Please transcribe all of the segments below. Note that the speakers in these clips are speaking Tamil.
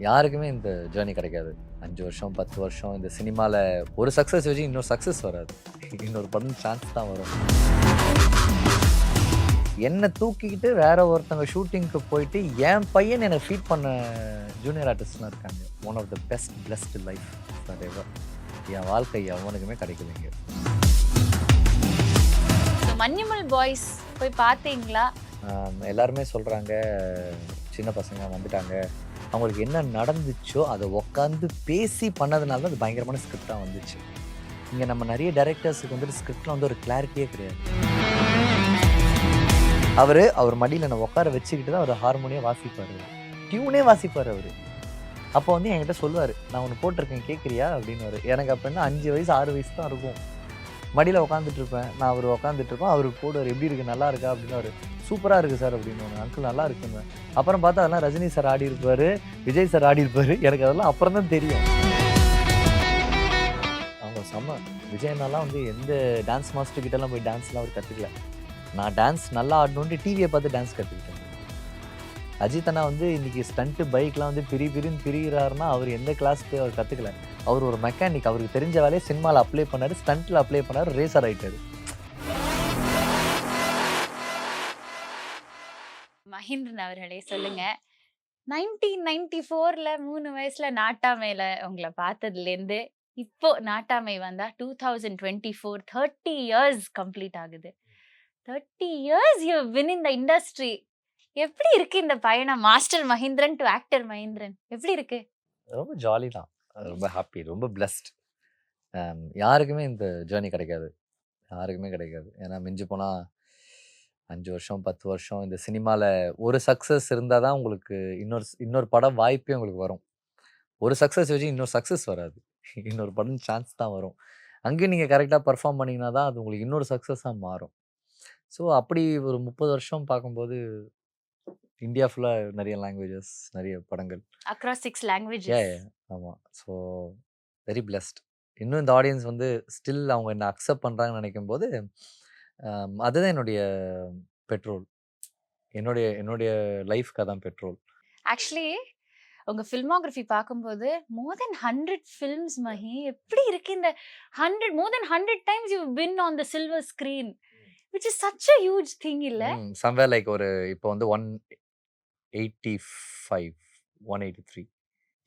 யாருக்குமே இந்த ஜேர்னி கிடைக்காது. 5 வருஷம், 10 வருஷம் இந்த சினிமால ஒரு சக்ஸஸ் வச்சு இன்னொரு சக்ஸஸ் வராது. இன்னொரு படம் சான்ஸ் தான் வரும். என்ன தூக்கிக்கிட்டு வேற ஒருத்தங்க ஷூட்டிங்க்கு போயிட்டு, என் பையன் என்ன ஃபீட் பண்ண ஜூனியர் ஆர்டிஸ்ட்லாம் இருக்காங்க. One of the best blessed life forever. என் வாழ்க்கை எவனுக்குமே கிடைக்கலைங்க. மஞ்சுமல் பாய்ஸ் போய் பார்த்தீங்களா? எல்லாருமே சொல்றாங்க, சின்ன பசங்க வந்துட்டாங்க, அவங்களுக்கு என்ன நடந்துச்சோ அதை உட்காந்து பேசி பண்ணதுனால தான் அது பயங்கரமான ஸ்கிரிப்டாக வந்துச்சு. இங்கே நம்ம நிறைய டைரக்டர்ஸுக்கு வந்துட்டு ஸ்கிரிப்டில் வந்து ஒரு கிளாரிட்டியே கிடையாது. அவர் மடியில் நான் உட்கார வச்சுக்கிட்டு தான் அவர் ஹார்மோனியாக வாசிப்பார், டியூனே வாசிப்பார் அவர். அப்போ வந்து என்கிட்ட சொல்லுவார், நான் ஒன்று போட்டிருக்கேன் கேட்குறியா அப்படின்னு. எனக்கு அப்போ என்ன 5 வயசு 6 வயசு தான் இருக்கும். மடியில் உட்காந்துட்டு இருப்பேன், நான் அவர் உட்காந்துட்டு இருப்பேன், அவர் போடுவார், எப்படி இருக்குது நல்லா இருக்கா அப்படின்னு. சூப்பராக இருக்குது சார் அப்படின்னு. அங்கிள் நல்லா இருக்குங்க. அப்புறம் பார்த்தா அதெல்லாம் ரஜினி சார் ஆடி இருப்பார், விஜய் சார் ஆடி இருப்பார். எனக்கு அதெல்லாம் அப்புறம் தான் தெரியும். அவங்க செம்ம. விஜயனாலாம் வந்து எந்த டான்ஸ் மாஸ்டர் கிட்டலாம் போய் டான்ஸ்லாம் அவர் கற்றுக்கல. நான் டான்ஸ் நல்லா ஆடணுன்ட்டு டிவியை பார்த்து டான்ஸ் கற்றுக்கிட்டேன். அஜித் அண்ணா வந்து இன்றைக்கி ஸ்டண்ட்டு பைக்லாம் வந்து பிரின்னு பிரிகிறாருன்னா அவர் எந்த கிளாஸ் போய் அவர் கற்றுக்கல. அவர் ஒரு மெக்கானிக். அவருக்கு தெரிஞ்ச வேலையை சினிமாவில் அப்ளை பண்ணார், ஸ்டண்ட்டில் அப்ளை பண்ணார், ரேசர் ஆகிட்டார். மஹிந்திரன் அவர்களே சொல்லுங்க, 1994ல 3 வயசுல நாட்டாமையில உங்களை பார்த்ததுலேருந்து இப்போ நாட்டாமை வந்தா 2024 30 இயர்ஸ் கம்ப்ளீட் ஆகுது. 30 years you been in the industry. எப்படி இருக்கு இந்த பயணம்? Master Mahendran to actor Mahendran எப்படி இருக்கு? ரொம்ப ஜாலி தான், ரொம்ப ஹாப்பி, ரொம்ப பிளஸ்ட். யாருக்குமே இந்த ஜேர்னி கிடைக்காது, யாருக்குமே கிடைக்காது. ஏன்னா மிஞ்சி போனால் 5 வருஷம் 10 வருஷம் இந்த சினிமாவில் ஒரு சக்ஸஸ் இருந்தால் தான் உங்களுக்கு இன்னொரு படம் வாய்ப்பே உங்களுக்கு வரும். ஒரு சக்ஸஸ் வச்சு இன்னொரு சக்ஸஸ் வராது, இன்னொரு படம் சான்ஸ் தான் வரும். அங்கேயும் நீங்கள் கரெக்டாக பர்ஃபார்ம் பண்ணிங்கன்னா தான் அது உங்களுக்கு இன்னொரு சக்ஸஸாக மாறும். ஸோ அப்படி ஒரு 30 வருஷம் பார்க்கும்போது இந்தியா ஃபுல்லாக நிறைய லாங்குவேஜஸ், நிறைய படங்கள், அக்ராஸ் 6 லாங்குவேஜஸ். ஆமாம். So very blessed. இன்னும் இந்த ஆடியன்ஸ் வந்து ஸ்டில் அவங்க என்ன அக்செப்ட் பண்ணுறாங்கன்னு நினைக்கும் போது அதுதான் என்னுடைய பெட்ரோல். என்னுடைய லைஃப்க்கு அதான் பெட்ரோல். ஆக்சுவலி உங்க ஃபில்மோகிராஃபி பார்க்கும்போது மோர் தென் 100 ஃபில்ம்ஸ் மஹி. எப்படி இருக்கு இந்த 100 மோர் தென் 100 times you pin on the silver screen, which is such a huge thing இல்ல? somewhere like ஒரு இப்போ வந்து 185 183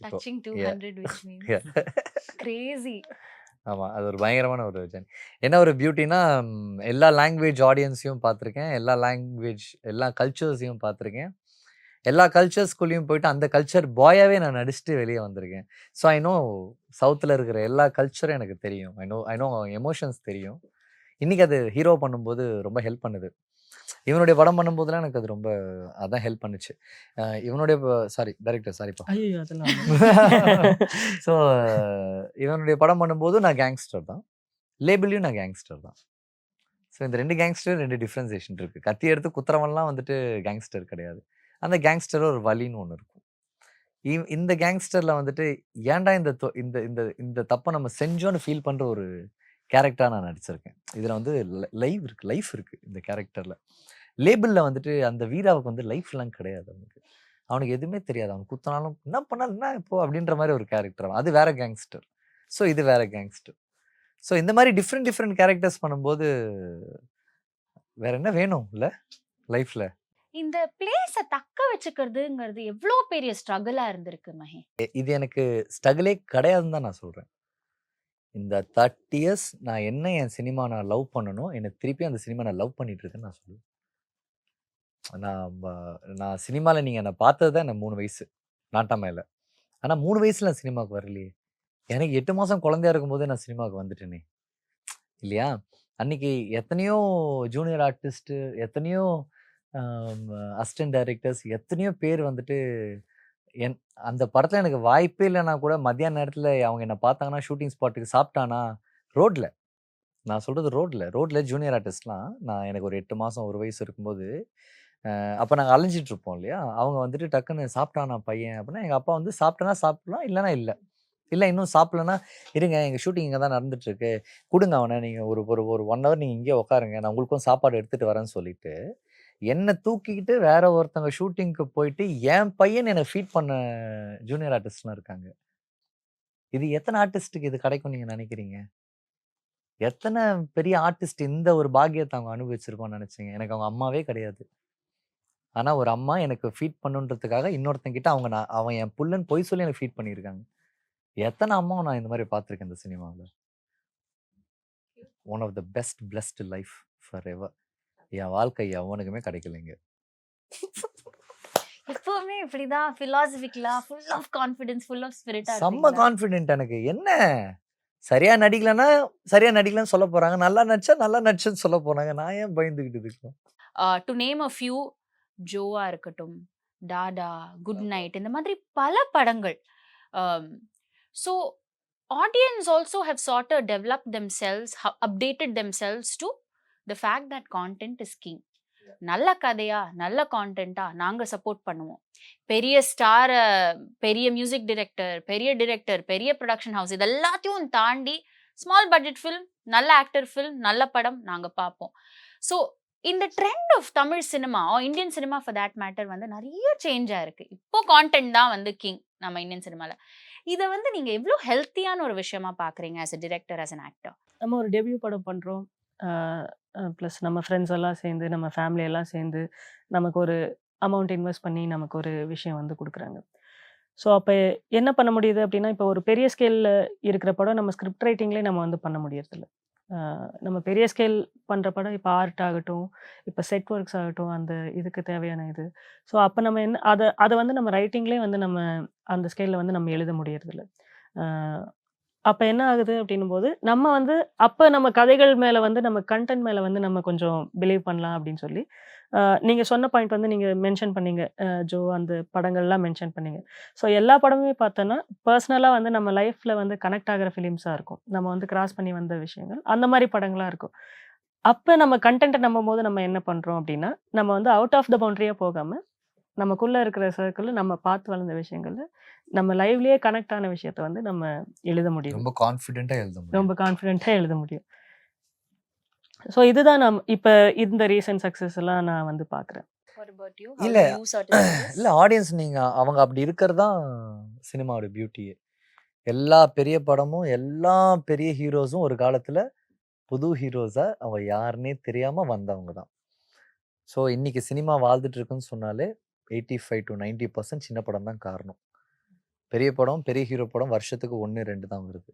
touching 200 which means crazy. ஆமாம், அது ஒரு பயங்கரமான ஒரு ஜர்னி. என்ன ஒரு பியூட்டினா, எல்லா லாங்குவேஜ் ஆடியன்ஸையும் பார்த்துருக்கேன், எல்லா கல்ச்சர்ஸையும் பார்த்துருக்கேன், எல்லா கல்ச்சர்ஸ்குள்ளேயும் போயிட்டு அந்த கல்ச்சர் பாயாகவே நான் நடிச்சுட்டு வெளியே வந்திருக்கேன். ஸோ ஐ நோ சவுத்தில் இருக்கிற எல்லா கல்ச்சரும் எனக்கு தெரியும். ஐ நோ எமோஷன்ஸ் தெரியும். இன்றைக்கி அது ஹீரோ பண்ணும்போது ரொம்ப ஹெல்ப் பண்ணுது. இவனுடைய படம் பண்ணும்போதுலாம் எனக்கு அது ரொம்ப அதான் ஹெல்ப் பண்ணுச்சு. இவனுடைய டைரக்டர் சாரிப்பா. ஸோ இவனுடைய படம் பண்ணும்போது நான் கேங்ஸ்டர் தான், லேபிள்லையும் நான் கேங்ஸ்டர் தான். ஸோ இந்த 2 கேங்ஸ்டர் 2 டிஃப்ரென்சேஷன் இருக்குது. கத்தி எடுத்து குத்துறவன்லாம் வந்துட்டு கேங்ஸ்டர் கிடையாது. அந்த கேங்ஸ்டர் ஒரு வலின்னு ஒன்று இருக்கும். இந்த கேங்ஸ்டரில் வந்துட்டு ஏன்டா இந்த தப்பை நம்ம செஞ்சோன்னு ஃபீல் பண்ணுற ஒரு கேரக்டராக நான் நடிச்சிருக்கேன். இதில் வந்து லைஃப் இருக்குது இந்த கேரக்டரில். லேபிளில் வந்துட்டு அந்த வீராவுக்கு வந்து லைஃப்லாம் கிடையாது. அவனுக்கு எதுவுமே தெரியாது. அவனுக்கு குத்தினாலும் என்ன பண்ணாலும் என்ன இப்போ அப்படின்ற மாதிரி ஒரு கேரக்டர். அது வேற கேங்ஸ்டர், ஸோ இது வேற கேங்ஸ்டர். ஸோ இந்த மாதிரி டிஃப்ரெண்ட் கேரக்டர்ஸ் பண்ணும்போது வேற என்ன வேணும் இல்லை லைஃப்பில்? இந்த பிளேஸை தக்க வச்சுக்கிறதுங்கிறது எவ்வளோ பெரிய ஸ்ட்ரகிளாக இருந்திருக்கு மஹி. இது எனக்கு ஸ்ட்ரகிளே கிடையாதுன்னு தான் நான் சொல்கிறேன். இந்த 30 இயர்ஸ் நான் என்ன என் சினிமா நான் லவ் பண்ணணும், என்னை திருப்பி அந்த சினிமா நான் லவ் பண்ணிட்டு இருக்கேன்னு நான் சொல்லுவேன். நான் சினிமாவில் நீங்கள் என்னை பார்த்தது தான் எனக்கு 3 வயசு நாட்டாமையில். ஆனால் 3 வயசில் நான் சினிமாவுக்கு வரலையே. எனக்கு 8 மாதம் குழந்தையா இருக்கும்போது நான் சினிமாவுக்கு வந்துட்டேனே இல்லையா? அன்றைக்கி எத்தனையோ ஜூனியர் ஆர்டிஸ்ட்டு, எத்தனையோ அசிஸ்டன்ட் டைரக்டர்ஸ், எத்தனையோ பேர் வந்துட்டு அந்த படத்தில் எனக்கு வாய்ப்பே இல்லைன்னா கூட மத்தியான நேரத்தில் அவங்க என்னை பார்த்தாங்கன்னா ஷூட்டிங் ஸ்பாட்டுக்கு சாப்பிட்டானா ரோட்டில், நான் சொல்கிறது ரோட்டில் ஜூனியர் ஆர்டிஸ்ட்லாம், நான் எனக்கு ஒரு 8 மாதம் 1 வயசு இருக்கும்போது அப்போ நாங்கள் அலைஞ்சிட்ருப்போம் இல்லையா? அவங்க வந்துட்டு டக்குன்னு சாப்பிட்டானா பையன் அப்படின்னா, எங்கள் அப்பா வந்து சாப்பிட்டேன்னா சாப்பிட்லாம், இல்லைனா இல்லை, இன்னும் சாப்பிட்லன்னா இருங்க எங்கள் ஷூட்டிங் இங்கே தான் நடந்துட்டுருக்கு, கொடுங்க அவனை, நீங்கள் ஒரு 1 ஹவர் நீங்கள் இங்கேயே உட்காருங்க, நான் உங்களுக்கும் சாப்பாடு எடுத்துகிட்டு வரேன்னு சொல்லிட்டு என்ன தூக்கிக்கிட்டு வேற ஒருத்தவங்க ஷூட்டிங்க்கு போயிட்டு, என் பையன் என்ன ஃபீட் பண்ண ஜூனியர் ஆர்டிஸ்ட்லாம் இருக்காங்க. இது எத்தன ஆர்டிஸ்ட்க்கு இது கிடைக்கும்னு நீங்க நினைக்கிறீங்க? எத்தன பெரிய ஆர்டிஸ்ட் இந்த ஒரு பாக்கியத்த அவங்க அனுபவிச்சிருக்கோம்னு நினைச்சீங்க? எனக்கு அவங்க அம்மாவே கிடையாது. ஆனா ஒரு அம்மா எனக்கு ஃபீட் பண்ணுன்றதுக்காக இன்னொருத்தன்கிட்ட அவன் என் புள்ளன்னு பொய் சொல்லி எனக்கு ஃபீட் பண்ணியிருக்காங்க. எத்தன அம்மாவ நான் இந்த மாரி பார்த்துருக்கேன் இந்த சினிமாவுல. One of the best blessed life forever. என் வாழ்க்கை எவனுக்குமே கிடைக்கலைங்க. எப்பவுமே இப்படிதான் பிலாசபிக்கலா, full of confidence, full of ஸ்பிரிட்டா செம்ம இருப்பீங்களா? கான்ஃபிடென்ட் எனக்கு. என்ன சரியா நடிக்கலன்னா, சரியா நடிக்கலன்னு சொல்ல போறாங்க. நல்லா நடிச்சா, நல்லா நடிச்சேன்னு சொல்ல போறாங்க. நான் ஏன் பயந்துகிட்டு இருக்கணும்? டு நேம் அ ஃபியூ, ஜோவா இருக்கட்டும், டாடா, குட் நைட் இந்த மாதிரி பல படங்கள். So audience also have started develop themselves, updated themselves to the fact that content is king. நல்ல கதையா, நல்ல கான்டென்ட்டா நாங்க சப்போர்ட் பண்ணுவோம். பெரிய ஸ்டார, பெரிய மியூசிக் டைரக்டர், பெரிய ப்ரொடக்ஷன் ஹவுஸ் இது எல்லாத்தையும் தாண்டி ஸ்மால் பட்ஜெட் ஃபில்ம், நல்ல ஆக்டர் ஃபில்ம், நல்ல படம் நாங்க பார்ப்போம். ஸோ இந்த trend of Tamil cinema, Indian cinema for that matter வந்து நிறைய சேஞ்ச் ஆயிருக்கு. இப்போ கான்டென்ட் தான் வந்து கிங் நம்ம இந்தியன் சினிமால. இதை வந்து நீங்க எவ்வளோ ஹெல்த்தியான ஒரு விஷயமா பாக்குறீங்க as a director, as an actor? நம்ம ஒரு டெபியூ படம் பண்ணுறோம். ப்ளஸ் நம்ம ஃப்ரெண்ட்ஸ் எல்லாம் சேர்ந்து, நம்ம ஃபேமிலி எல்லாம் சேர்ந்து, நமக்கு ஒரு அமௌண்ட் இன்வெஸ்ட் பண்ணி நமக்கு ஒரு விஷயம் வந்து கொடுக்குறாங்க. ஸோ அப்போ என்ன பண்ண முடியுது அப்படின்னா, இப்போ ஒரு பெரிய ஸ்கேலில் இருக்கிற படம் நம்ம ஸ்கிரிப்ட் ரைட்டிங்லேயே நம்ம வந்து பண்ண முடியறதில்ல. நம்ம பெரிய ஸ்கேல் பண்ணுற படம் இப்போ ஆர்ட் ஆகட்டும், இப்போ செட் ஒர்க்ஸ் ஆகட்டும், அந்த இதுக்கு தேவையான இது. ஸோ அப்போ நம்ம என்ன அதை அதை வந்து நம்ம ரைட்டிங்லேயே வந்து நம்ம அந்த ஸ்கேலில் வந்து நம்ம எழுத முடியறதில்ல. அப்ப என்ன ஆகுது அப்படின்னும்போது, நம்ம வந்து அப்ப நம்ம கதைகள் மேல வந்து நம்ம கன்டென்ட் மேல வந்து நம்ம கொஞ்சம் பிலீவ் பண்ணலாம் அப்படின்னு சொல்லி, நீங்க சொன்ன பாயிண்ட் வந்து நீங்க மென்ஷன் பண்ணீங்க. ஜோ அந்த படங்கள்லாம் மென்ஷன் பண்ணீங்க. ஸோ எல்லா படமுமே பார்த்தோன்னா, பெர்சனலா வந்து நம்ம லைஃப்ல வந்து கனெக்ட் ஆகுற ஃபிலிம்ஸா இருக்கும். நம்ம வந்து கிராஸ் பண்ணி வந்த விஷயங்கள். அந்த மாரி படங்களா இருக்கும். அப்ப நம்ம கன்டென்ட்ட நம்பும்போது நம்ம என்ன பண்றோம் அப்படின்னா, நம்ம வந்து அவுட் ஆஃப் த பவுண்டரியா போகாம, நமக்குள்ள இருக்கிற சர்க்கிள்ல நம்ம பார்த்து வளர்ந்த விஷயங்கள்ல, நம்ம லைவ்லயே கனெக்ட் ஆன விஷயத்த வந்து நம்ம எழுத முடியுது. ரொம்ப கான்ஃபிடென்ட்டா எழுத முடியும். ரொம்ப கான்ஃபிடென்ட்டா எழுத முடியும். ஸோ இதுதான் இப்ப இந்த ரீசென்ட் சக்சஸ் எல்லாம் நான் வந்து பார்க்குறேன். What about you? இல்ல. How do you sort of see this? இல்ல ஆடியன்ஸ் நீங்க அவங்க அப்படி இருக்கிறது தான் சினிமாவோட பியூட்டியே. எல்லா பெரிய படமும், எல்லா பெரிய ஹீரோஸும் ஒரு காலத்துல புது ஹீரோஸா அவங்க யாருன்னே தெரியாம வந்தவங்க தான். ஸோ இன்னைக்கு சினிமா வாழ்ந்துட்டு இருக்குன்னு சொன்னாலே 85 to 90% சின்ன படம் தான் காரணம். பெரிய படம், பெரிய ஹீரோ படம் வருஷத்துக்கு 1, 2 தான் வருது.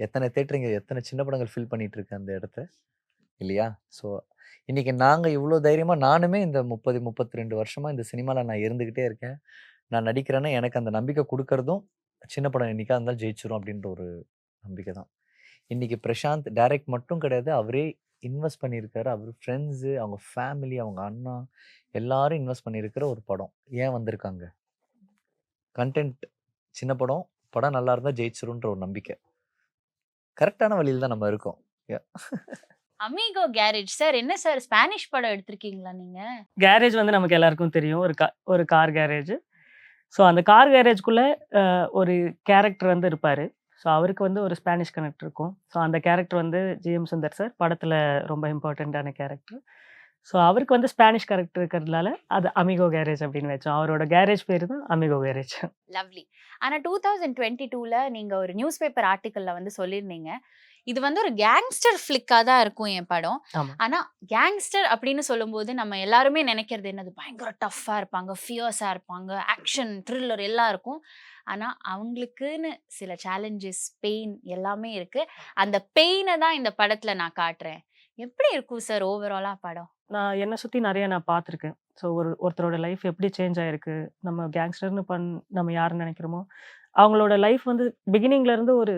எத்தனை தியேட்டருங்க, எத்தனை சின்ன படங்கள் ஃபில் பண்ணிட்டு இருக்கு அந்த இடத்த இல்லையா? ஸோ இன்னைக்கு நாங்க இவ்வளோ தைரியமா நானுமே இந்த 30, 32 வருஷமா இந்த சினிமால நான் இருந்துகிட்டே இருக்கேன். நான் நடிக்கிறேன்னா எனக்கு அந்த நம்பிக்கை குடுக்கறதும் சின்ன படம் என்னைக்கா இருந்தாலும் ஜெயிச்சிரும் அப்படின்ற ஒரு நம்பிக்கை தான். இன்னைக்கு பிரசாந்த் டைரக்ட் மட்டும் கிடையாது. அவரே இன்வெஸ்ட் பண்ணியிருக்காரு. அவர் ஃப்ரெண்ட்ஸு, அவங்க ஃபேமிலி, அவங்க அண்ணா எல்லாரும் இன்வெஸ்ட் பண்ணியிருக்கிற ஒரு படம். ஏன் வந்திருக்காங்க? கன்டென்ட் சின்ன படம், படம் நல்லா இருந்தா ஜெயிச்சிரும்ன்ற ஒரு நம்பிக்கை. கரெக்ட்டான வழியில தான் நம்ம இருக்கோம். அமிகோ கேரேஜ் சார், என்ன சார் ஸ்பானிஷ் படம் எடுத்திருக்கீங்களா நீங்க? கேரேஜ் வந்து நமக்கு எல்லாருக்கும் தெரியும். ஒரு கார் கேரேஜ். ஸோ அந்த கார் கேரேஜ்க்குள்ள ஒரு கேரக்டர் வந்து இருப்பாரு. ஸோ அவருக்கு வந்து ஒரு ஸ்பானிஷ் கனெக்ட் இருக்கும். ஸோ அந்த கேரக்டர் வந்து ஜி.எம். சுந்தர் சார் படத்துல ரொம்ப இம்பார்ட்டன்ட்டான கேரக்டர். ஸோ அவருக்கு வந்து ஸ்பானிஷ் கேரக்டர் இருக்கிறதுனால அது அமிகோ கேரேஜ் அப்படின்னு வச்சோம். அவரோட கேரேஜ் பேரு தான் அமிகோ கேரேஜ். லவ்லி. ஆனா 2022ல நீங்க ஒரு நியூஸ் பேப்பர் ஆர்டிக்கல்ல வந்து சொல்லியிருந்தீங்க, இது வந்து ஒரு கேங்ஸ்டர் ஃபிளிக்கா தான் இருக்கும் என் படம். ஆமா. ஆனா கேங்ஸ்டர் அப்படின்னு சொல்லும்போது நம்ம எல்லாருமே நினைக்கிறது என்னது, பயங்கர டஃப்பா இருப்பாங்க, ஃபியர்ஸா இருப்பாங்க, ஆக்ஷன், த்ரில்லர் எல்லாம் இருக்கும். ஆனா அவங்களுக்குன்னு சில சேலஞ்சஸ், பெயின் எல்லாமே இருக்கு. அந்த பெயினை தான் இந்த படத்துல நான் காட்டுறேன். எப்படி இருக்கும் சார் ஓவராலா படம்? நான் என்னை சுத்தி நிறைய நான் பார்த்துருக்கேன். ஸோ ஒருத்தரோட லைஃப் எப்படி சேஞ்ச் ஆயிருக்கு. நம்ம கேங்ஸ்டர்னு நம்ம யாருன்னு நினைக்கிறோமோ, அவங்களோட லைஃப் வந்து பிகினிங்ல இருந்து ஒரு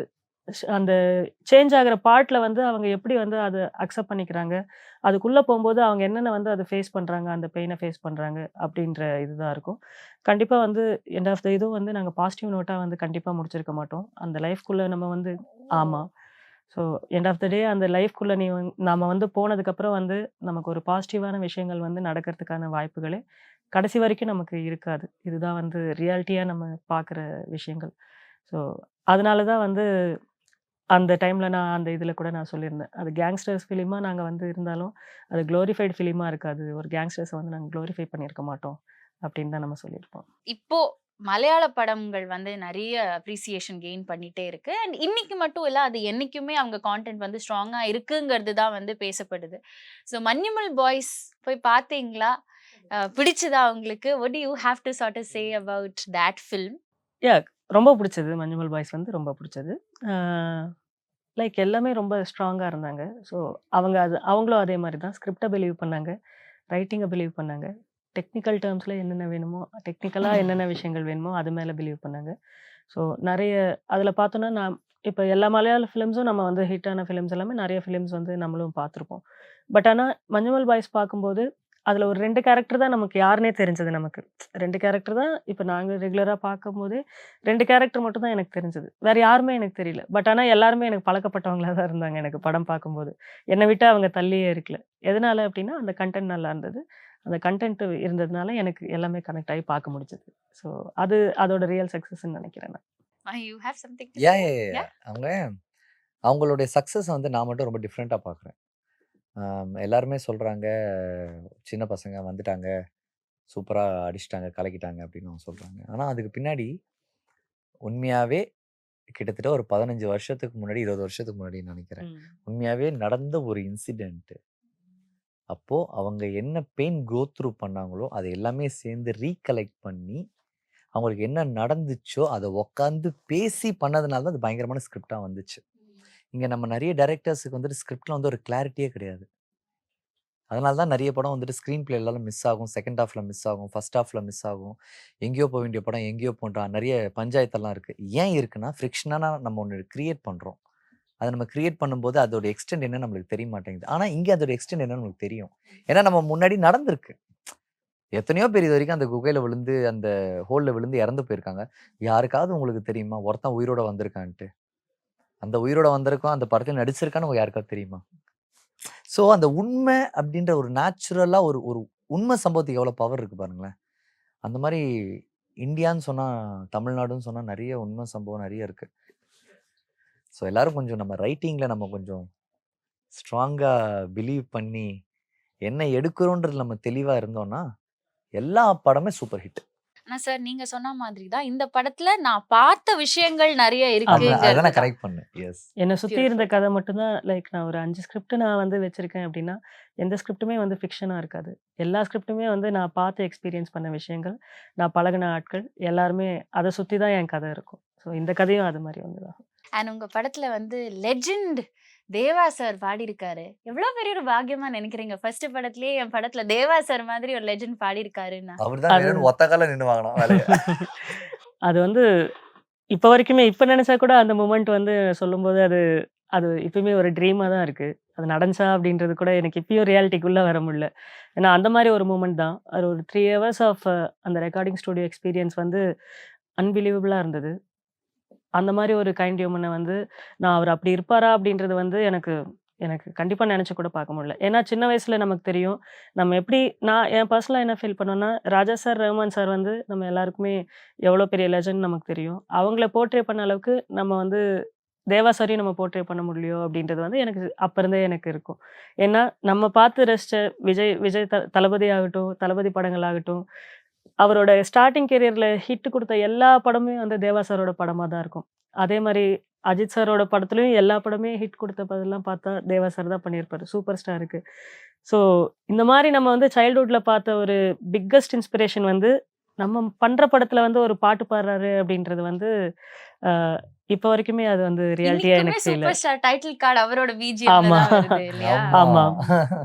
அந்த சேஞ்ச் ஆகுற பார்ட்ல வந்து அவங்க எப்படி வந்து அதை அக்செப்ட் பண்ணிக்கிறாங்க. அதுக்குள்ள போகும்போது அவங்க என்னென்ன வந்து அதை ஃபேஸ் பண்றாங்க, அந்த பெயினை ஃபேஸ் பண்றாங்க அப்படின்ற இதுதான் இருக்கும். கண்டிப்பா வந்து எண்ட் ஆஃப் த இதுவும் வந்து நாங்க பாசிட்டிவ் நோட்டா வந்து கண்டிப்பா முடிச்சிருக்க மாட்டோம். அந்த லைஃப்குள்ள நம்ம வந்து ஆமா. ஸோ எண்ட் ஆஃப் த டே அந்த லைஃப்குள்ள நாம வந்து போனதுக்கப்புறம் வந்து நமக்கு ஒரு பாசிட்டிவான விஷயங்கள் வந்து நடக்கிறதுக்கான வாய்ப்புகளே கடைசி வரைக்கும் நமக்கு இருக்காது. இதுதான் வந்து ரியாலிட்டியா நம்ம பார்க்குற விஷயங்கள். ஸோ அதனால தான் வந்து அந்த டைம்ல நான் அந்த இதுல கூட நான் சொல்லியிருந்தேன். அது கேங்ஸ்டர்ஸ் ஃபிலிமா நாங்க வந்து இருந்தாலும், அது குளோரிஃபைட் ஃபிலிமா இருக்காது. ஒரு கேங்ஸ்டர்ஸ வந்து நாங்க குளோரிஃபை பண்ணியிருக்க மாட்டோம். அப்படின்னு தான் நம்ம சொல்லியிருப்போம். இப்போ மலையாள படங்கள் வந்து நெறைய அப்ரிசியேஷன் கெயின் பண்ணிட்டே இருக்கு. அண்ட் இன்னைக்கு மட்டும் இல்ல, அது என்னைக்குமே அவங்க கான்டென்ட் வந்து ஸ்ட்ராங்கா இருக்குங்கிறது தான் வந்து பேசப்படுது. ஸோ மஞ்சுமல் பாய்ஸ் போய் பார்த்தீங்களா? பிடிச்சதா உங்களுக்கு? What do you have to start say about that film? Yeah! ரொம்ப புடிச்சது. மஞ்சுமல் பாய்ஸ் வந்து ரொம்ப புடிச்சது. ஆ லைக் எல்லாமே ரொம்ப ஸ்ட்ராங்கா இருந்தாங்க. ஸோ அவங்களும் அதே மாரி தான். ஸ்கிரிப்ட்ட பிலீவ் பண்ணாங்க. ரைட்டிங்க பிலீவ் பண்ணாங்க. டெக்னிக்கல் டெர்ம்ஸ்ல என்னென்ன வேணுமோ, டெக்னிக்கலா என்னென்ன விஷயங்கள் வேணுமோ, அது மேல பிலீவ் பண்ணாங்க. ஸோ நெறைய அதில பார்த்தோன்னா, நான் இப்ப எல்லா மலையாள ஃபிலிம்ஸும் நம்ம வந்து ஹிட்டான ஃபிலிம்ஸ் எல்லாமே நெறைய ஃபிலிம்ஸ் வந்து நம்மளும் பார்த்துருப்போம். பட் ஆனா, மஞ்சுமல் பாய்ஸ் பார்க்கும்போது, அதில ஒரு 2 கேரக்டர் தான் நமக்கு யாருன்னே தெரிஞ்சது நமக்கு. 2 கேரக்டர் தான் இப்ப நாங்க ரெகுலரா பார்க்கும்போதே 2 கேரக்டர் மட்டும் தான் எனக்கு தெரிஞ்சது. வேற யாருமே எனக்கு தெரியல. பட் ஆனா எல்லாருமே எனக்கு பழக்கப்பட்டவங்களா தான் இருந்தாங்க எனக்கு படம் பார்க்கும்போது. என்ன விட்டு அவங்க தள்ளியே இருக்கல. எதனால அப்டின்னா, அந்த கன்டென்ட் நல்லா இருந்தது. அந்த கன்டென்ட் இருந்ததுனால எனக்கு எல்லாமே கனெக்ட் ஆகி பார்க்க முடிஞ்சது. ஸோ அதோட ரியல் சக்சஸ்ன்னு நெனைக்கிறேன் நான். You have something to yeah சே? யா யா யா? அவங்க அவங்களுடைய சக்ஸஸ் வந்து நான் மட்டும் ரொம்ப டிஃப்ரெண்ட்டா பார்க்குறேன். எல்லாருமே சொல்றாங்க, சின்ன பசங்க வந்துட்டாங்க, சூப்பரா அடிச்சுட்டாங்க, கலக்கிட்டாங்க அப்படின்னு அவங்க சொல்றாங்க. ஆனா அதுக்கு பின்னாடி உண்மையாவே கிட்டத்தட்ட ஒரு 15 வருஷத்துக்கு முன்னாடி, 20 வருஷத்துக்கு முன்னாடின்னு நெனைக்கிறேன். ம். உண்மையாவே நடந்த ஒரு இன்சிடென்ட். அப்போ அவங்க என்ன பெயின் கோ த்ரூ பண்ணாங்களோ, அத எல்லாமே சேர்ந்து ரீகலெக்ட் பண்ணி, அவங்களுக்கு என்ன நடந்துச்சோ, அத உட்காந்து பேசி பண்ணதுனால தான் அது பயங்கரமான ஸ்கிரிப்ட்டா வந்துச்சு. இங்க நம்ம நெறைய டைரக்டர்ஸ்க்கு வந்துட்டு ஸ்கிரிப்ட்ல வந்து ஒரு கிளாரிட்டியே கிடையாது. அதனால தான் நெறைய படம் வந்துட்டு ஸ்க்ரீன் பிளேலலாம் மிஸ் ஆகும். செகண்ட் ஹாஃப்ல மிஸ் ஆகும். ஃபர்ஸ்ட் ஹாஃப்ல மிஸ் ஆகும். எங்கேயோ போ வேண்டிய படம் எங்கேயோ போன்றான். நெறைய பஞ்சாயத்தெல்லாம் இருக்கு. ஏன் இருக்குன்னா, ஃப்ரிக்ஷனா நம்ம ஒண்ணு கிரியேட் பண்றோம். அத நம்ம கிரியேட் பண்ணும்போது அதோட எக்ஸ்டெண்ட் என்னன்னு நம்மளுக்கு தெரிய மாட்டேங்குது. ஆனா இங்க அதோட எக்ஸ்டெண்ட் என்னன்னு நமக்கு தெரியும். ஏன்னா நம்ம முன்னாடி நடந்திருக்கு. எத்தனையோ பேர் இதுவரைக்கும் அந்த குகையில விழுந்து, அந்த ஹோல்ல விழுந்து இறந்து போயிருக்காங்க. யாருக்காவது உங்களுக்கு தெரியுமா? ஒருத்தன் உயிரோட வந்திருக்கான்ட்டு. அந்த உயிரோட வந்திருக்கான், அந்த படத்துல நடிச்சிருக்கான்னு உங்க யாருக்காவது தெரியுமா? ஸோ அந்த உண்மை அப்படின்ற ஒரு நேச்சுரலா ஒரு ஒரு உண்மை சம்பவத்துக்கு எவ்வளோ பவர் இருக்கு பாருங்களேன். அந்த மாரி இந்தியான்னு சொன்னா, தமிழ்நாடுன்னு சொன்னா நெறைய உண்மை சம்பவம் நெறைய இருக்கு. ஸோ எல்லாரும் கொஞ்சம் நம்ம ரைட்டிங்ல நம்ம கொஞ்சம் ஸ்ட்ராங்கா பிலீவ் பண்ணி, என்ன எடுக்கிறோன்றதுல நம்ம தெளிவா இருந்தோம்னா, எல்லா படமே சூப்பர் ஹிட். ஆனா சார், நீங்க சொன்ன மாதிரி தான் இந்த படத்துல நான் பார்த்த விஷயங்கள் நெறைய அத இருக்குங்கிறது நான் தான். கரெக்ட் பண்ணேன். எஸ். என்ன சுத்தி இருந்த பியூட்டிஃபுல். கதை மட்டும் தான் லைக் நான் ஒரு 5 ஸ்கிரிப்ட் நான் வந்து வச்சிருக்கேன் அப்டின்னா, எந்த ஸ்கிரிப்ட்டுமே வந்து ஃபிக்ஷனா இருக்காது. எல்லா ஸ்கிரிப்ட்டுமே வந்து நான் பார்த்து எக்ஸ்பீரியன்ஸ் பண்ண விஷயங்கள், நான் பழகுன ஆட்கள் எல்லாருமே அத சுத்தி தான் என் கதை இருக்கும். ஸோ இந்த கதையும் அது மாரி ஒண்ணு தான். அண்ட் உங்க படத்துல வந்து லெஜெண்ட் தேவா சார் பாடியிருக்காரு. எவ்வளோ பெரிய ஒரு பாக்கியமா நினைக்கிறீங்க? ஃபர்ஸ்ட் படத்திலேயே என் படத்துல தேவா சார் மாதிரி ஒரு லெஜெண்ட் பாடியிருக்காருன்னா. அவர் தான் அது வேணும்னு ஒத்த கால்ல நின்னு வாங்கணும் வேலைய. அது வந்து இப்ப வரைக்குமே இப்ப நெனச்சா கூட அந்த மொமெண்ட் வந்து சொல்லும்போது அது அது இப்பயுமே ஒரு ட்ரீமா தான் இருக்கு. அது நடந்துச்சா அப்படின்றது கூட எனக்கு இப்பயும் ரியாலிட்டிக்குள்ள வர முடியல. ஏன்னா அந்த மாரி ஒரு மொமெண்ட் தான். அது ஒரு 3 ஹவர்ஸ் ஆஃப் அந்த ரெக்கார்டிங் ஸ்டுடியோ எக்ஸ்பீரியன்ஸ் வந்து அன்பிலீவபிளா இருந்தது. அந்த மாரி ஒரு கைண்ட் ஹியூமன வந்து நான் அவர் அப்படி இருப்பாரா அப்படின்றது வந்து எனக்கு எனக்கு கண்டிப்பா நெனச்சு கூட பார்க்க முடியல. ஏன்னா சின்ன வயசுல நமக்கு தெரியும். நம்ம எப்படி நான் என் பர்சனலா என்ன ஃபீல் பண்ணுவேன்னா, ராஜா சார், ரஹ்மான் சார் வந்து நம்ம எல்லாருக்குமே எவ்வளோ பெரிய லெஜண்ட் நமக்கு தெரியும். அவங்கள போர்ட்ரே பண்ண அளவுக்கு நம்ம வந்து தேவா சாரையும் நம்ம போர்ட்ரே பண்ண முடியலையோ அப்படின்றது வந்து எனக்கு அப்ப இருந்தே எனக்கு இருக்கும். ஏன்னா நம்ம பார்த்து ரசிச்ச விஜய் விஜய் தளபதி ஆகட்டும், தளபதி படங்கள் ஆகட்டும், அவரோட ஸ்டார்ட்டிங் கெரியர்ல ஹிட் குடுத்த எல்லா படமுமே வந்து தேவா சாரோட படமா தான் இருக்கும். அதே மாரி அஜித் சாரோட படத்துலயும் எல்லா படமே ஹிட் குடுத்த படம்லாம் பார்த்தா தேவா சார் தான் பண்ணியிருப்பாரு. சூப்பர் ஸ்டாருக்கு. ஸோ இந்த மாரி நம்ம வந்து சைல்ட்ஹுட்ல பார்த்த ஒரு பிக்கஸ்ட் இன்ஸ்பிரேஷன் வந்து நம்ம பண்ற படத்துல வந்து ஒரு பாட்டு பாடுறாரு அப்படின்றது வந்து அ இப்ப வரைக்குமே அது வந்து ரியாலிட்டியா இன்னைக்குமே எனக்கு தெரியல. சூப்பர் ஸ்டார் டைட்டில் கார்டு அவரோட பிஜிஎம்ல ஆமா. தான் வருது இல்லையா? ஆமா.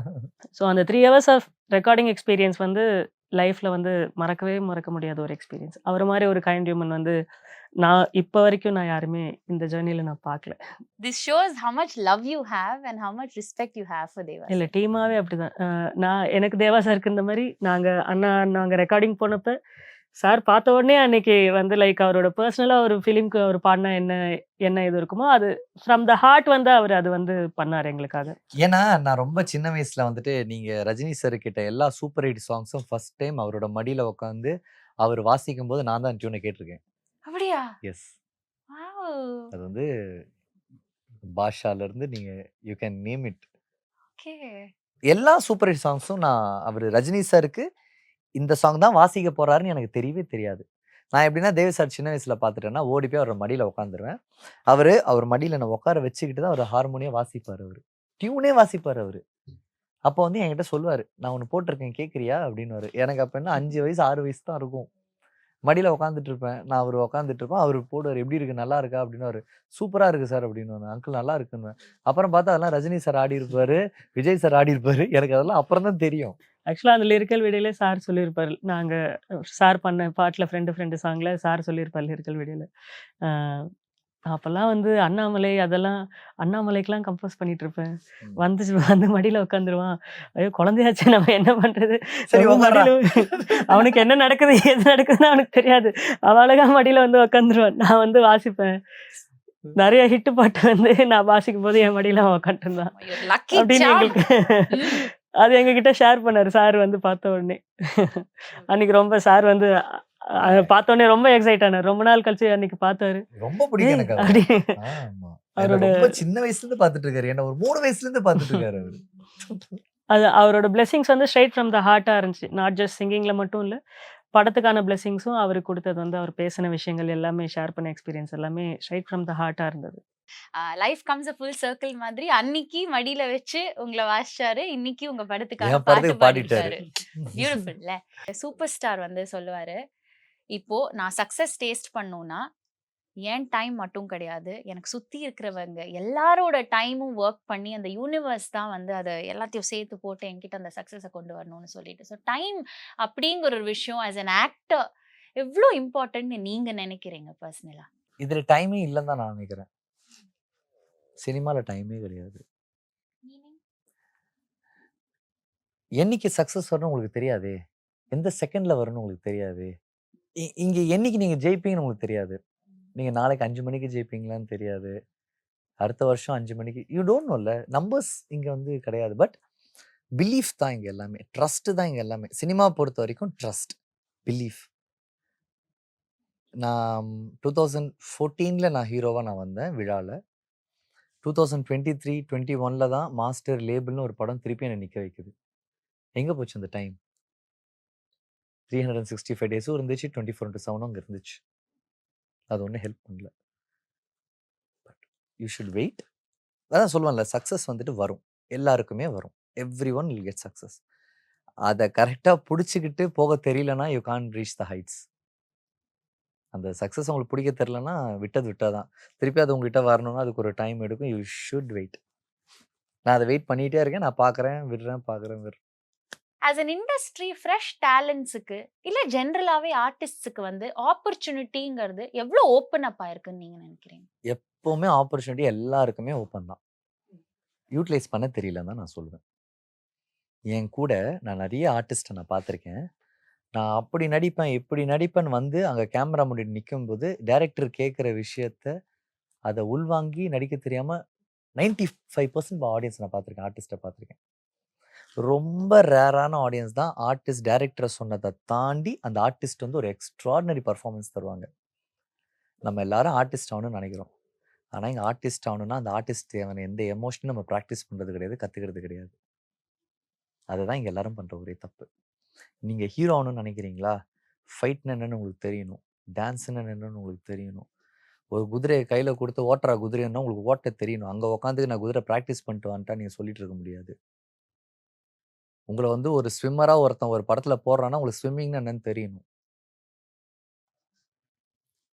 ஸோ அந்த 3 ஹவர்ஸ் ஆஃப் ரெக்கார்டிங் எக்ஸ்பீரியன்ஸ் வந்து லைஃப்ல வந்து மறக்கவே மறக்க முடியாத ஒரு எக்ஸ்பீரியன்ஸ். அவர மாரி ஒரு கைண்ட் ஹியூமன் வந்து நான் இப்ப வரைக்கும் நான் யாருமே இந்த ஜர்னில நான் பார்க்கல. This shows how much love you have and how much respect you have for Deva இல்ல sir. டீமாவே அப்படிதான். நான் எனக்கு தேவா சாருக்கு இந்த மாரி நாங்க ரெக்கார்டிங் போனப்ப, சார் பார்த்த உடனே அன்னைக்கு வந்து லைக் அவரோட பெர்சனலா ஒரு ஃபிலிம்க்கு அவரு பாடுனா என்ன என்ன இது இருக்குமோ, அது ஃப்ரம் த ஹார்ட் வந்து அவரு அது வந்து பண்ணாரு எங்களுக்காக. ஏன்னா, நான் ரொம்ப சின்ன வயசுல வந்துட்டு நீங்க ரஜினி சார் கிட்ட எல்லா சூப்பர் ஹிட் சாங்ஸும் ஃபர்ஸ்ட் டைம் அவரோட மடியில உட்காந்து அவர் வாசிக்கும்போது நான் தான் டியூன கேட்டுருக்கேன். அப்படியா? எஸ். வாவ்! அது வந்து பாஷாலேருந்து நீங்கள் you can name it. Okay. எல்லா சூப்பர் ஹிட் சாங்ஸும் நான் அவர் ரஜினி சாருக்கு இந்த சாங் தான் வாசிக்க போறாருன்னு எனக்கு தெரியவே தெரியாது. நான் எப்படின்னா தேவி சார் சின்ன வயசுல பார்த்துட்டேன்னா ஓடி போய் அவர் மடியில உட்காந்துருவேன். அவர் மடியில நான் உட்கார வச்சுக்கிட்டு தான் அவர் ஹார்மோனியம் வாசிப்பார். அவர் டியூனே வாசிப்பார் அவர். அப்போ வந்து என்கிட்ட சொல்லுவார், நான் ஒன்று போட்டிருக்கேன் கேட்குறியா அப்படின்னுவாரு. எனக்கு அப்போ என்ன 5 வயசு 6 வயசு தான் இருக்கும். மடியில உட்காந்துட்டு இருப்பேன். நான் அவர் உட்காந்துட்டு இருப்பேன். அவர் போடுவார், எப்படி இருக்கு நல்லா இருக்கா அப்படின்னுவாரு. சூப்பரா இருக்கு சார் அப்படின்னு. அங்கிள் நல்லா இருக்குன்னு. அப்புறம் பார்த்தா அதெல்லாம் ரஜினி சார் ஆடி இருப்பாரு, விஜய் சார் ஆடி இருப்பாரு. எனக்கு அதெல்லாம் அப்புறம் தான் தெரியும். ஆக்சுவலாக அந்த லிரிக்கல் வீடியோலே சார் சொல்லியிருப்பார். நாங்கள் சார் பண்ண பாட்டில் ஃப்ரெண்டு சாங்கில் சார் சொல்லியிருப்பார் லிரிக்கல் வீடியோவில். அப்போல்லாம் வந்து அண்ணாமலைக்கெலாம் கம்போஸ் பண்ணிட்டு இருப்பேன். வந்து மடியில் உட்காந்துருவான். ஐயோ குழந்தையாச்சு, நம்ம என்ன பண்ணுறது? சரி உட்கார்றா. அவனுக்கு என்ன நடக்குது எது நடக்குதுன்னு அவனுக்கு தெரியாது. அவளுக்கா மடியில் வந்து உட்காந்துருவான். நான் வந்து வாசிப்பேன். நிறைய ஹிட் பாட்டு வந்து நான் வாசிக்கும் போது என் மடியில் அவன் உட்காந்துருந்தான் லக்கி அப்படின்னு சாம். எங்களுக்கு அது எங்ககிட்ட ஷேர் பண்ணாரு சார் வந்து பார்த்த உடனே. அன்னைக்கு ரொம்ப சார் வந்து பார்த்த உடனே ரொம்ப எக்ஸைட் ஆனார். ரொம்ப நாள் கழிச்சு அன்னைக்கு பார்த்தாரு. ரொம்ப பிடிக்கும் எனக்கு அவரை. அப்படி ஆமா. அவரோட ரொம்ப சின்ன வயசுல இருந்து பார்த்துட்டு இருக்காரு. என்ன ஒரு 3 வயசுல இருந்து பார்த்துட்டு இருக்காரு அவரு. அது அவரோட பிளெஸிங்ஸ் வந்து ஸ்ட்ரைட் ஃப்ரம் த ஹார்ட்டாக இருந்துச்சு. நாட் ஜஸ்ட் சிங்கிங்கில் மட்டும் இல்லை, படத்துக்கான பிளெஸிங்ஸும் அவருக்கு கொடுத்தது வந்து அவர் பேசின விஷயங்கள் எல்லாமே, ஷேர் பண்ண எக்ஸ்பீரியன்ஸ் எல்லாமே ஸ்ட்ரைட் ஃப்ரம் த ஹார்ட்டாக இருந்தது. லைஃப் கம்ஸ் அ ஃபுல் சர்க்கிள் மாதிரி அன்னைக்கு மடியில வச்சு உங்களை வாசிச்சாரு, இன்னைக்கு உங்க படத்துக்கான என் பாட்டு படத்துக்கு பாடிட்டாரு. பாடிட்டாரு. பியூட்டிஃபுல்ல. சூப்பர் ஸ்டார் வந்து சொல்லுவாரு, இப்போ நான் சக்சஸ் டேஸ்ட் பண்ணணும்னா என் டைம் மட்டும் கிடையாது, எனக்கு சுத்தி இருக்கிறவங்க எல்லாரோட டைமும் ஒர்க் பண்ணி அந்த யூனிவர்ஸ் தான் வந்து அதை எல்லாத்தையும் சேர்த்து போட்டு என்கிட்ட அந்த சக்சஸை கொண்டு வரணும்னு சொல்லிட்டு. ஸோ டைம் அப்படிங்கிற ஒரு விஷயம் ஆஸ் அன் ஆக்டர் எவ்வளோ இம்பார்ட்டன்ட்னு நீங்க நினைக்கிறீங்க பர்சனலா? இதுல டைமே இல்லைன்னு தான் நான் நினைக்கிறேன். சினிமால டைமே கிடையாது. என்னைக்கு சக்சஸ் வரணும் உங்களுக்கு தெரியாதே. எந்த செகண்ட்ல வரணும் உங்களுக்கு தெரியாது. இங்க என்னைக்கு நீங்க ஜெயிப்பீங்கன்னு உங்களுக்கு தெரியாது. நீங்க நாளைக்கு 5 மணிக்கு ஜெயிப்பீங்களான்னு தெரியாது. அடுத்த வருஷம் 5 மணிக்கு யூ டோன்ட் நோல்ல. நம்பர்ஸ் இங்க வந்து கிடையாது. பட் பிலீஃப் தான் இங்க எல்லாமே. ட்ரஸ்ட் தான் இங்க எல்லாமே. சினிமா பொறுத்த வரைக்கும் ட்ரஸ்ட், பிலீஃப். நான் 2014ல நான் ஹீரோவா நான் வந்தேன் விழால. 2023, 21ல தான் மாஸ்டர் லேபிள்னு ஒரு படம் திருப்பி என்ன நிக்க வைக்குது. எங்க போச்சு அந்த டைம்? 365 டேஸும் இருந்துச்சு, 24/7 அங்க இருந்துச்சு. அது ஒன்றும் ஹெல்ப் பண்ணல. But you should wait. அதான் சொல்லுவேன்ல, சக்ஸஸ் வந்துட்டு வரும், எல்லாருக்குமே வரும். Everyone will get success. அதை கரெக்டாக பிடிச்சிக்கிட்டு போக தெரியலனா you can reach the heights. அந்த சக்ஸஸ் உங்களுக்கு பிடிக்க தெரியலனா விட்டதான். திருப்பி அது உங்ககிட்ட வரணும்னா அதுக்கு ஒரு டைம் எடுக்கும். You should wait. நான் அதை வெயிட் பண்ணிகிட்டே இருக்கேன். நான் பார்க்குறேன், விடுறேன். ஆஸ் அன் இண்டஸ்ட்ரி ஃப்ரெஷ் டேலண்ட்ஸுக்கு இல்லை ஜென்ரலாகவே ஆர்டிஸ்ட்ஸுக்கு வந்து ஆப்பர்ச்சுனிட்டிங்கிறது எவ்வளோ ஓப்பன் அப் ஆயிருக்குன்னு நீங்கள் நினைக்கிறீங்க? எப்போவுமே ஆப்பர்ச்சுனிட்டி எல்லாருக்குமே ஓப்பன் தான். யூட்டிலைஸ் பண்ண தெரியலன்னு தான் நான் சொல்லுவேன். என் கூட நான் நிறைய ஆர்டிஸ்ட்டை நான் பார்த்துருக்கேன். நான் அப்படி நடிப்பேன், இப்படி நடிப்பேன்னு வந்து அங்கே கேமரா முன்னாடி நிற்கும்போது டைரக்டர் கேட்குற விஷயத்த அதை உள்வாங்கி நடிக்க தெரியாமல் 95% ஆடியன்ஸ் நான் பார்த்துருக்கேன், ஆர்டிஸ்ட்டை பார்த்துருக்கேன். ரொம்ப ரேரான ஆடியன்ஸ் தான் ஆர்டிஸ்ட் டைரக்டரை சொன்னதை தாண்டி அந்த ஆர்டிஸ்ட் வந்து ஒரு எக்ஸ்ட்ராடினரி பர்ஃபார்மன்ஸ் தருவாங்க. நம்ம எல்லாரும் ஆர்டிஸ்ட் ஆகணும்னு நினைக்கிறோம். ஆனால் இங்கே ஆர்டிஸ்ட் ஆகணும்னா அந்த ஆர்டிஸ்ட் தேவையான எந்த எமோஷனும் நம்ம ப்ராக்டிஸ் பண்ணுறது கிடையாது, கற்றுக்கிறது கிடையாது. அதுதான் இங்கே எல்லாரும் பண்ணுற ஒரே தப்பு. நீங்கள் ஹீரோ ஆகணும்னு நினைக்கிறீங்களா? ஃபைட்னு என்னன்னு உங்களுக்கு தெரியணும், டான்ஸ்ன்னு என்னன்னு உங்களுக்கு தெரியணும். ஒரு குதிரையை கையில் கொடுத்து ஓட்டுறா குதிரைன்னா உங்களுக்கு ஓட்ட தெரியணும். அங்கே உட்காந்து நான் குதிரை ப்ராக்டிஸ் பண்ணிட்டு வந்துட்டா நீங்கள் சொல்லிட்டு இருக்க முடியாது. உங்களை வந்து ஒரு ஸ்விம்மராக ஒருத்தன் ஒரு படத்தில் போடுறான்னா உங்களுக்கு ஸ்விம்மிங்னு என்னன்னு தெரியணும்.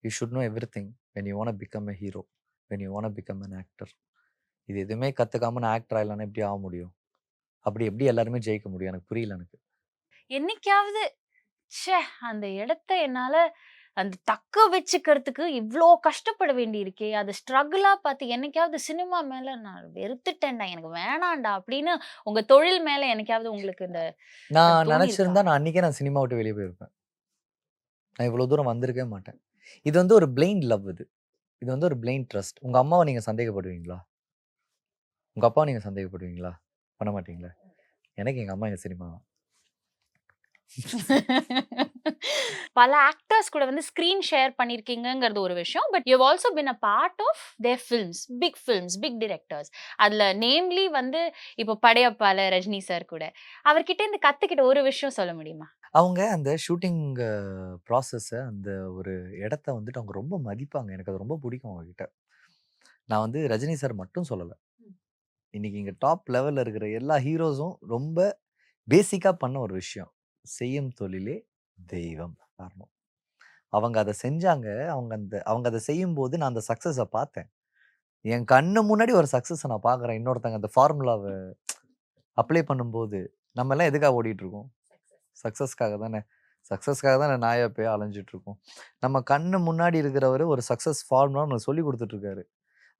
You should know everything when you want to become a hero, when you want to become an actor. இது எதுவுமே கற்றுக்காம நான் ஆக்டர் ஆகலான்னு எப்படி ஆக முடியும்? அப்படி எப்படி எல்லாருமே ஜெயிக்க முடியும்? எனக்கு புரியல. எனக்கு என்னைக்காவது ச்சே அந்த இடத்த என்னால அந்த தக்க வச்சுக்கிறதுக்கு இவ்வளோ கஷ்டப்பட வேண்டி இருக்கே, அது ஸ்ட்ரகிளா பார்த்து என்னைக்காவது சினிமா மேல நான் வெறுத்துட்டேன்டா, எனக்கு வேணாண்டா அப்படின்னு உங்க தொழில் மேல என்னைக்காவது உங்களுக்கு இந்த நான் தோணியிருக்கா? நினச்சிருந்தா நான் அன்றைக்கே நான் சினிமா விட்டு வெளியே போயிருப்பேன். நான் இவ்வளோ தூரம் வந்திருக்கவே மாட்டேன். இது வந்து ஒரு பிளைண்ட் லவ். இது வந்து ஒரு பிளைண்ட் ட்ரஸ்ட். உங்கள் அம்மாவை நீங்கள் சந்தேகப்படுவீங்களா? உங்கள் அப்பாவை நீங்கள் சந்தேகப்படுவீங்களா? பண்ண மாட்டீங்களா? எனக்கு எங்கள் அம்மா எங்கள் சினிமா தான். பல ஆக்டர்ஸ் கூட வந்து ஸ்க்ரீன் ஷேர் பண்ணியிருக்கீங்கங்கிறது ஒரு விஷயம். But you have also been a part of their films, big directors. அதுல நேம்லி வந்து இப்போ படையப்பால ரஜினி சார் கூட. அவர்கிட்ட இருந்து கத்துக்கிட்ட ஒரு விஷயம் சொல்ல முடியுமா? அவங்க அந்த ஷூட்டிங் ப்ராசஸ அந்த ஒரு இடத்த வந்துட்டு அவங்க ரொம்ப மதிப்பாங்க. எனக்கு அது ரொம்ப பிடிக்கும் அவங்ககிட்ட. நான் வந்து ரஜினி சார் மட்டும் சொல்லல. இன்னைக்கு இங்க டாப் லெவல்ல இருக்கிற எல்லா ஹீரோஸும் ரொம்ப பேசிக்கா பண்ண ஒரு விஷயம். செய்யும் தொழிலே தெய்வம் காரணம். அவங்க அத செஞ்சாங்க. அவங்க அத செய்யும்போது நான் அந்த சக்சஸ பார்த்தேன். என் கண்ணு முன்னாடி ஒரு சக்சஸ நான் பார்க்குறேன். இன்னொருத்தங்க அந்த ஃபார்முலாவ அப்ளை பண்ணும்போது, நம்ம எல்லாம் எதுக்காக ஓடிட்டு இருக்கோம்? சக்சஸ்க்காக தானே. சக்சஸ்க்காக தானே நாயா பேயா அலைஞ்சுட்டு இருக்கோம். நம்ம கண்ணு முன்னாடி இருக்கிறவரு ஒரு சக்சஸ் ஃபார்முலா நமக்கு சொல்லிக் குடுத்துட்டு இருக்காரு.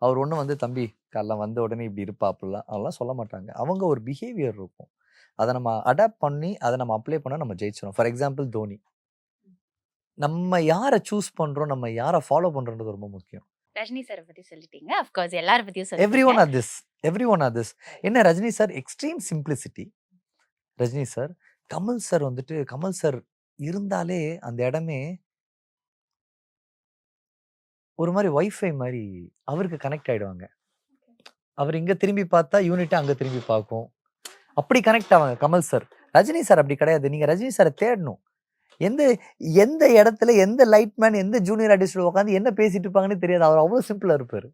அவர் ஒண்ணும் வந்து தம்பி காலைல வந்த உடனே இப்படி இருப்பா அப்படிலாம் அதெல்லாம் சொல்ல மாட்டாங்க. அவங்க ஒரு பிஹேவியர் இருக்கும். அத நம்ம அடாப்ட் பண்ணி, அத நம்ம அப்ளை பண்ணா நம்ம ஜெயிச்சுருவோம். For example Dhoni. நம்ம யார சூஸ் பண்றோம், நம்ம யார ஃபாலோ பண்றோம்ன்றது ரொம்ப முக்கியம். ரஜினி சார பத்தி சொல்லிட்டீங்க. ஆஃப் கோர்ஸ் எல்லார பத்தியும் எவ்ரி சொல்லிட்டீங்க. One are this. Everyone are this. என்ன Rajini sir extreme simplicity. Rajini sir. Kamal sir இருந்தாலே அந்த இடமே ஒரு மாரி வைஃபை மாரி அவருக்கு கனெக்ட் ஆயிடுவாங்க. அவர் இங்க திரும்பி பார்த்தா யூனிட் அங்க திரும்பி பார்க்கும். அப்படி கனெக்ட் ஆவாங்க கமல் சார். ரஜினி சார் அப்படி கிடையாது. நீங்க ரஜினி சார தேடணும். எந்த எந்த இடத்துல எந்த லைட்மேன், எந்த ஜூனியர் ஆர்டிஸ்ட் உட்கார்ந்து என்ன பேசிட்டு இருப்பாங்கன்னே தெரியாது. அவர் அவ்வளோ சிம்பிளா இருப்பாரு.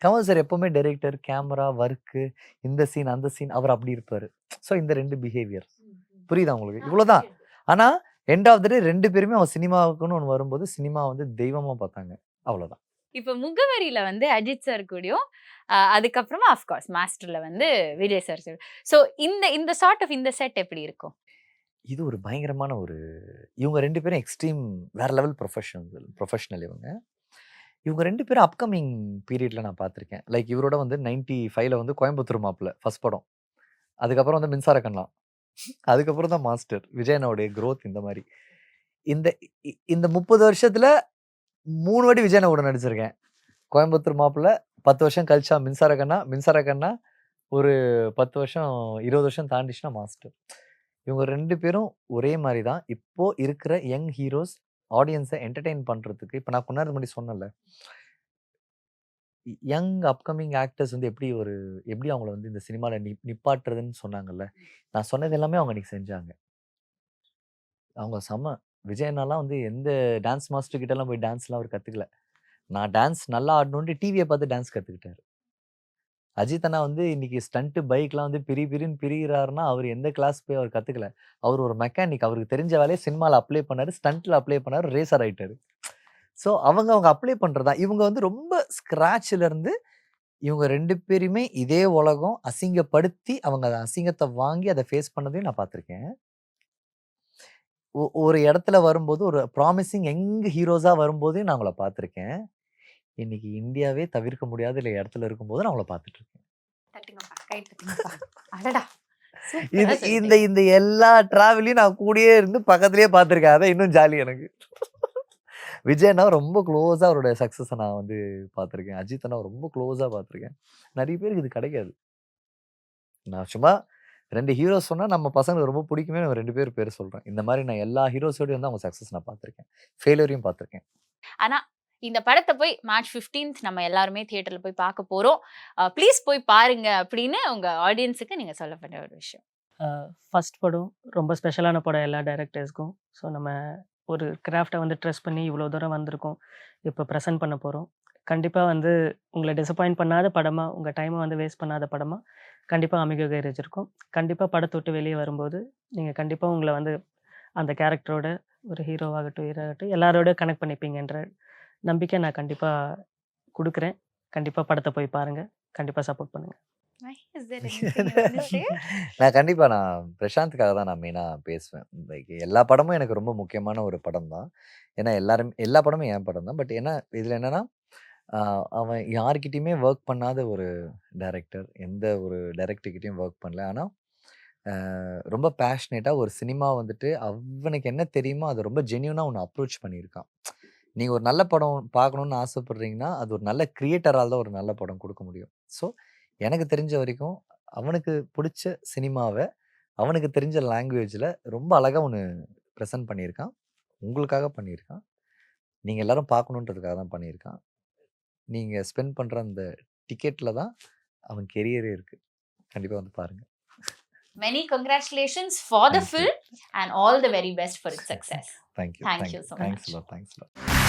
கமல் சார் எப்பவுமே டைரக்டர், கேமரா, வொர்க்கு, இந்த சீன், அந்த சீன் அவர் அப்படி இருப்பாரு. ஸோ இந்த 2 பிஹேவியர். புரியுதா உங்களுக்கு? இவ்வளோதான். ஆனா எண்ட் ஆஃப் த டே 2 பேருமே அவங்க சினிமாவுக்குன்னு ஒண்ணு வரும்போது, சினிமா வந்து தெய்வமா பார்த்தாங்க. அவ்வளோதான். இப்ப முகவரியில வந்து அஜித் சார் கூடயும், அதுக்கப்புறமா ஆஃப் கோர்ஸ் மாஸ்டர்ல வந்து விஜய் சார். சோ இந்த சார்ட் ஆஃப் இந்த செட் எப்படி இருக்கும்? இது ஒரு பயங்கரமான இவங்க 2 பேரும் எக்ஸ்ட்ரீம் வேற லெவல் ப்ரொஃபஷனல் இவங்க. இவங்க 2 பேரும் அப்கமிங் பீரியட்ல நான் பார்த்துருக்கேன். லைக் இவரோட வந்து 95ல வந்து கோயம்புத்தூர் மாப்பிள்ளை ஃபர்ஸ்ட் படம். அதுக்கப்புறம் வந்து மின்சார கண்ணா. அதுக்கப்புறம் தான் மாஸ்டர். விஜய் அண்ணாவுடைய குரோத் இந்த மாரி. இந்த இந்த 30 வருஷத்துல 3 வாட்டி விஜய் அண்ணா கூட நடிச்சிருக்கேன். கோயம்புத்தூர் மாப்பிள்ளை, 10 வருஷம் கழிச்சா மின்சார கண்ணா, மின்சார கண்ணா ஒரு 10 வருஷம் 20 வருஷம் தாண்டிச்சுனா மாஸ்டர். இவங்க 2 பேரும் ஒரே மாரி தான். இப்போ இருக்கிற யங் ஹீரோஸ் ஆடியன்ஸ என்டர்டெயின் பண்றதுக்கு இப்ப நான் கொஞ்ச நேரத்துக்கு முன்னாடி சொன்னேன்ல. யங் அப்கமிங் ஆக்டர்ஸ் வந்து எப்படி அவங்கள வந்து இந்த சினிமால நிப்பாட்டுறதுன்னு சொன்னாங்கல்ல. நான் சொன்னது எல்லாமே அவங்க அன்னைக்கு செஞ்சாங்க. அவங்க செம்ம. விஜய் அண்ணாலாம் வந்து எந்த டான்ஸ் மாஸ்டர் கிட்டலாம் போய் டான்ஸ்லாம் அவர் கத்துக்கல. நான் டான்ஸ் நல்லா ஆடணுன்ட்டு டிவிய பார்த்து டான்ஸ் கத்துக்கிட்டாரு. அஜித் அண்ணா வந்து இன்னைக்கு ஸ்டண்ட் பைக்லாம் வந்து பிரின்னு பிரிகிறாருன்னா, அவரு எந்த கிளாஸ் போய் அவர் கத்துக்கல. அவரு ஒரு மெக்கானிக். அவருக்கு தெரிஞ்ச வேலைய சினிமால அப்ளை பண்ணாரு. ஸ்டண்ட்ல அப்ளை பண்ணாரு. ரேசர் ஆயிட்டாரு. ஸோ அவங்க அப்ளை பண்றதா. இவங்க வந்து ரொம்ப ஸ்க்ராட்ச்ல இருந்து இவங்க 2 பேரையுமே இதே உலகம் அசிங்கப்படுத்தி, அவங்க அசிங்கத்த வாங்கி அத ஃபேஸ் பண்ணதையும் நான் பார்த்துருக்கேன். ஒரு இடத்துல வரும்போது, ஒரு ப்ராமிசிங் யங் ஹீரோஸா வரும்போது நான் அவங்கள பார்த்துருக்கேன். இன்னைக்கு இந்தியாவே தவிர்க்க முடியாத இடத்துல இருக்கும்போது நான் அவங்கள பார்த்துட்டு இருக்கேன். தட்டுங்கப்பா, கை தட்டுங்கப்பா. அடடா! இது சூப்பரா இந்த சொல்லிட்டீங்க. இந்த எல்லா டிராவலையும் நான் கூடயே இருந்து பக்கத்திலேயே பார்த்துருக்கேன். அதான் இன்னும் ஜாலி எனக்கு. விஜய் அண்ணாவ ரொம்ப க்ளோஸா அவருடைய சக்சஸ நான் வந்து பார்த்துருக்கேன். அஜித் அண்ணாவ ரொம்ப க்ளோஸா பார்த்துருக்கேன். நெறைய பேருக்கு இது கிடைக்காது. நான் சும்மா 2 ஹீரோஸ் சொன்னா நம்ம பசங்களுக்கு ரொம்ப பிடிக்குமே 2 பேர் சொல்றேன். இந்த மாரி நான் எல்லா ஹீரோஸோடயும் வந்து அவங்க சக்சஸ் நான் பார்த்துருக்கேன். ஃபெயிலியரையும் பார்த்துருக்கேன். ஆனா, இந்த படத்த போய் மார்ச் 15த் நம்ம எல்லாருமே தியேட்டர்ல போய் பார்க்க போறோம். ப்ளீஸ் போய் பாருங்க அப்படின்னு உங்க ஆடியன்ஸுக்கு நீங்க சொல்ல வேண்டிய ஒரு விஷயம். ஃபர்ஸ்ட் படம் ரொம்ப ஸ்பெஷலான படம் எல்லா டைரக்டர்ஸ்க்கும். ஸோ நம்ம ஒரு கிராஃப்ட்டை வந்து ட்ரெஸ் பண்ணி இவ்வளோ தூரம் வந்திருக்கோம். இப்போ ப்ரெசென்ட் பண்ண போகிறோம். கண்டிப்பாக வந்து உங்களை டிசப்பாயிண்ட் பண்ணாத படமாக, உங்கள் டைமை வந்து வேஸ்ட் பண்ணாத படமாக கண்டிப்பாக அமிக கைரேஜ் இருக்கும். கண்டிப்பாக படத்தை விட்டு வெளியே வரும்போது நீங்கள் கண்டிப்பாக உங்களை வந்து அந்த கேரக்டரோட ஒரு ஹீரோவாகட்டும், ஹீரோவாகட்டும் எல்லாரோட கனெக்ட் பண்ணிப்பீங்கன்ற நம்பிக்கை நான் கண்டிப்பாக குடுக்குறேன். கண்டிப்பாக படத்தை போய் பாருங்கள். கண்டிப்பாக சப்போர்ட் பண்ணுங்கள். Is there anything you want to say? நான் பிரசாந்த்க்காக தான் நான் மெயினா பேசுவேன். லைக் எல்லா படமும் எனக்கு ரொம்ப முக்கியமான ஒரு படம் தான். ஏன்னா எல்லா படமும் என் படம் தான். பட் இதுல என்னன்னா, அவன் யார்கிட்டயுமே வொர்க் பண்ணாத ஒரு டைரக்டர். எந்த ஒரு டைரக்டர்கிட்டயும் வொர்க் பண்ணல. ஆனா, ரொம்ப பேஷனேட்டா ஒரு சினிமா வந்துட்டு அவனுக்கு என்ன தெரியுமோ அத ரொம்ப ஜென்யூனா ஒண்ணு அப்ரோச் பண்ணியிருக்கான். நீங்க ஒரு நல்ல படம் பார்க்கணும்னு ஆசைப்படுறீங்கன்னா, அது ஒரு நல்ல கிரியேட்டரால தான் ஒரு நல்ல படம் குடுக்க முடியும். ஸோ, எனக்கு தெரிஞ்ச வரைக்கும் அவனுக்கு புடிச்ச சினிமாவ, அவனுக்கு தெரிஞ்ச லாங்குவேஜ்ல ரொம்ப அழகா ஒண்ணு ப்ரெசென்ட் பண்ணியிருக்கான். உங்களுக்காக பண்ணியிருக்கான். நீங்க எல்லாரும் பார்க்கணுன்றதுக்காக தான் பண்ணியிருக்கான். நீங்க ஸ்பெண்ட் பண்ற அந்த டிக்கெட்ல தான் அவன் கெரியரே இருக்கு. கண்டிப்பா வந்து பாருங்க. Many congratulations for the Thank you. film and all the very best for its success. Thank you. Thank you so Thanks much. a lot. Thanks a lot.